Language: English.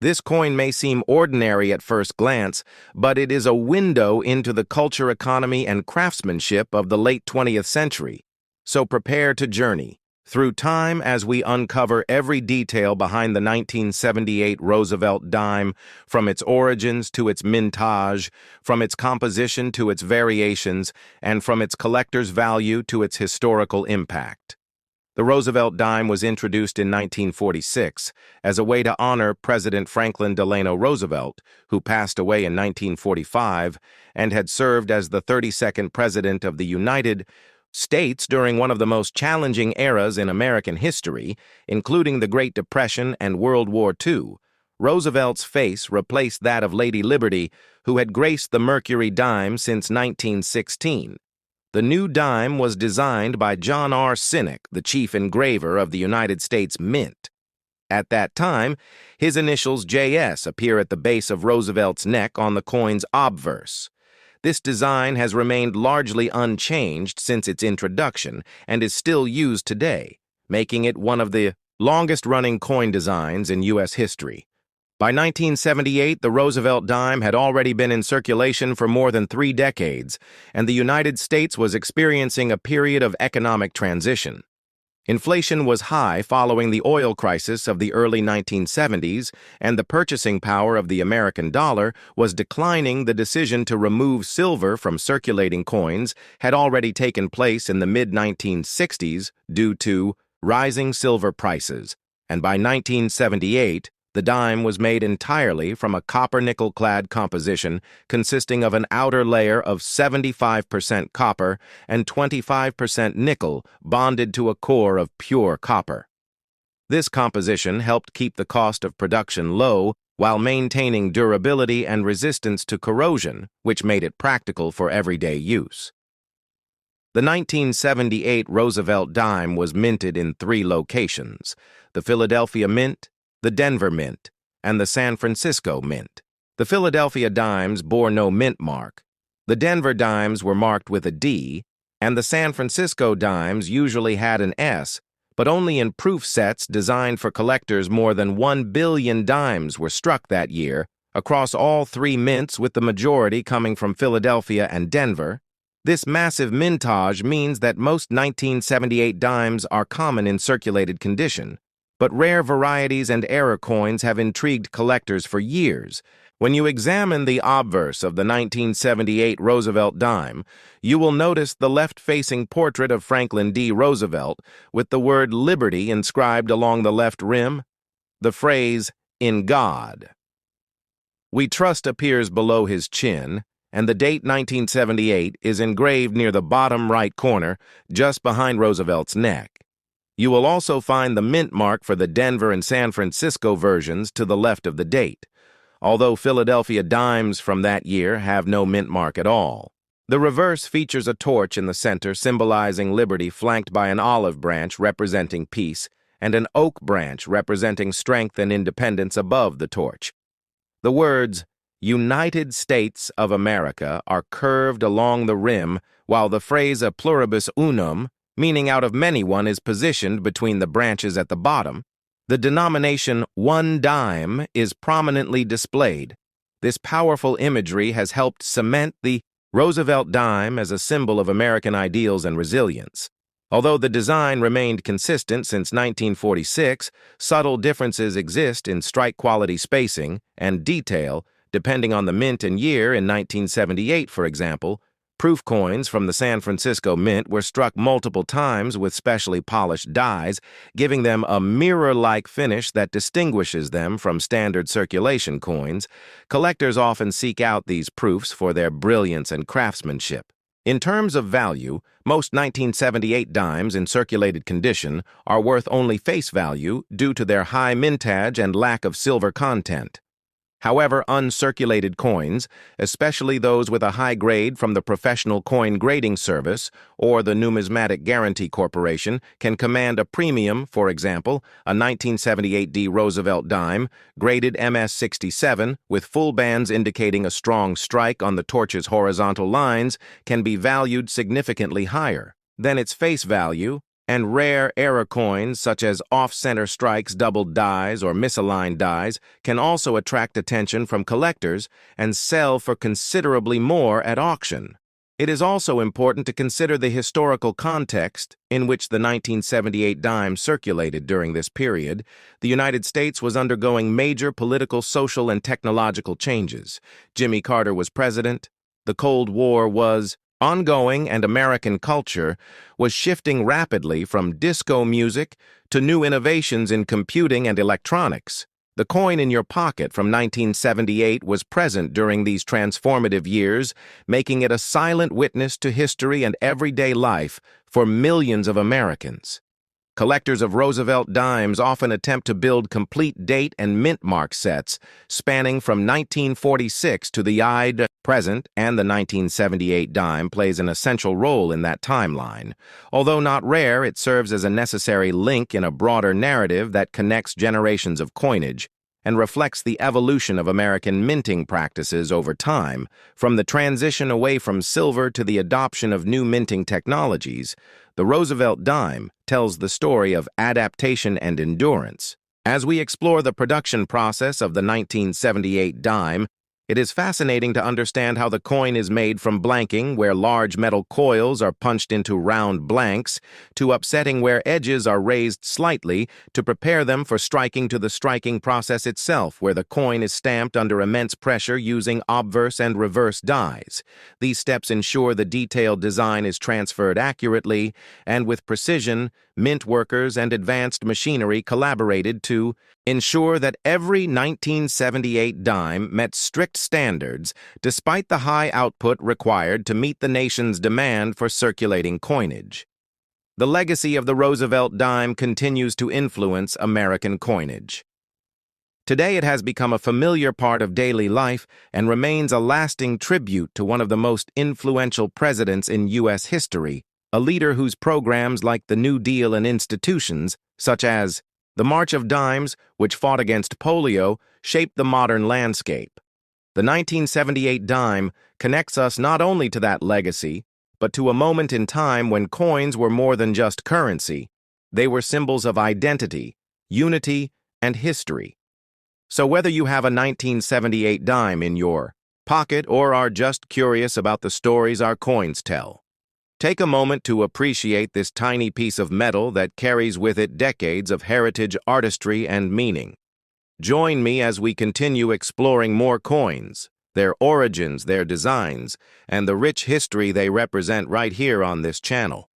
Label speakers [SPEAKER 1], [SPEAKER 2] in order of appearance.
[SPEAKER 1] This coin may seem ordinary at first glance, but it is a window into the culture, economy, and craftsmanship of the late 20th century. So prepare to journey through time as we uncover every detail behind the 1978 Roosevelt Dime, from its origins to its mintage, from its composition to its variations, and from its collector's value to its historical impact. The Roosevelt Dime was introduced in 1946 as a way to honor President Franklin Delano Roosevelt, who passed away in 1945 and had served as the 32nd President of the United States during one of the most challenging eras in American history, including the Great Depression and World War II. Roosevelt's face replaced that of Lady Liberty, who had graced the Mercury dime since 1916. The new dime was designed by John R. Sinnock, the chief engraver of the United States Mint. At that time, his initials JS appear at the base of Roosevelt's neck on the coin's obverse. This design has remained largely unchanged since its introduction and is still used today, making it one of the longest-running coin designs in U.S. history. By 1978, the Roosevelt dime had already been in circulation for more than 3 decades, and the United States was experiencing a period of economic transition. Inflation was high following the oil crisis of the early 1970s, and the purchasing power of the American dollar was declining. The decision to remove silver from circulating coins had already taken place in the mid-1960s due to rising silver prices, and by 1978, the dime was made entirely from a copper-nickel-clad composition consisting of an outer layer of 75% copper and 25% nickel bonded to a core of pure copper. This composition helped keep the cost of production low while maintaining durability and resistance to corrosion, which made it practical for everyday use. The 1978 Roosevelt dime was minted in 3 locations: the Philadelphia Mint, the Denver Mint, and the San Francisco Mint. The Philadelphia dimes bore no mint mark. The Denver dimes were marked with a D, and the San Francisco dimes usually had an S, but only in proof sets designed for collectors. More than 1 billion dimes were struck that year across all 3 mints, with the majority coming from Philadelphia and Denver. This massive mintage means that most 1978 dimes are common in circulated condition, but rare varieties and error coins have intrigued collectors for years. When you examine the obverse of the 1978 Roosevelt dime, you will notice the left-facing portrait of Franklin D. Roosevelt with the word Liberty inscribed along the left rim. The phrase, "In God We Trust," appears below his chin, and the date 1978 is engraved near the bottom right corner, just behind Roosevelt's neck. You will also find the mint mark for the Denver and San Francisco versions to the left of the date, although Philadelphia dimes from that year have no mint mark at all. The reverse features a torch in the center symbolizing liberty, flanked by an olive branch representing peace and an oak branch representing strength and independence above the torch. The words United States of America are curved along the rim, while the phrase a pluribus unum, meaning out of many one, is positioned between the branches at the bottom. The denomination 1 dime is prominently displayed. This powerful imagery has helped cement the Roosevelt dime as a symbol of American ideals and resilience. Although the design remained consistent since 1946, subtle differences exist in strike-quality spacing and detail depending on the mint and year. In 1978, for example, proof coins from the San Francisco Mint were struck multiple times with specially polished dies, giving them a mirror-like finish that distinguishes them from standard circulation coins. Collectors often seek out these proofs for their brilliance and craftsmanship. In terms of value, most 1978 dimes in circulated condition are worth only face value due to their high mintage and lack of silver content. However, uncirculated coins, especially those with a high grade from the Professional Coin Grading Service or the Numismatic Guarantee Corporation, can command a premium. For example, a 1978 D Roosevelt dime, graded MS-67, with full bands indicating a strong strike on the torch's horizontal lines, can be valued significantly higher than its face value and rare error coins such as off-center strikes, doubled dies, or misaligned dies can also attract attention from collectors and sell for considerably more at auction. It is also important to consider the historical context in which the 1978 dime circulated during this period. The United States was undergoing major political, social, and technological changes. Jimmy Carter was president. The Cold War was ongoing, and American culture was shifting rapidly from disco music to new innovations in computing and electronics. The coin in your pocket from 1978 was present during these transformative years, making it a silent witness to history and everyday life for millions of Americans. Collectors of Roosevelt dimes often attempt to build complete date and mint mark sets, spanning from 1946 to the present, and the 1978 dime plays an essential role in that timeline. Although not rare, it serves as a necessary link in a broader narrative that connects generations of coinage and reflects the evolution of American minting practices over time, from the transition away from silver to the adoption of new minting technologies. The Roosevelt dime tells the story of adaptation and endurance. As we explore the production process of the 1978 dime, it is fascinating to understand how the coin is made from blanking, where large metal coils are punched into round blanks, to upsetting, where edges are raised slightly to prepare them for striking, to the striking process itself, where the coin is stamped under immense pressure using obverse and reverse dies. These steps ensure the detailed design is transferred accurately, and with precision, mint workers and advanced machinery collaborated to ensure that every 1978 dime met strict standards despite the high output required to meet the nation's demand for circulating coinage. The legacy of the Roosevelt dime continues to influence American coinage. Today it has become a familiar part of daily life and remains a lasting tribute to one of the most influential presidents in U.S. history, a leader whose programs like the New Deal and institutions, such as the March of Dimes, which fought against polio, shaped the modern landscape. The 1978 dime connects us not only to that legacy, but to a moment in time when coins were more than just currency. They were symbols of identity, unity, and history. So whether you have a 1978 dime in your pocket or are just curious about the stories our coins tell, take a moment to appreciate this tiny piece of metal that carries with it decades of heritage, artistry, and meaning. Join me as we continue exploring more coins, their origins, their designs, and the rich history they represent right here on this channel.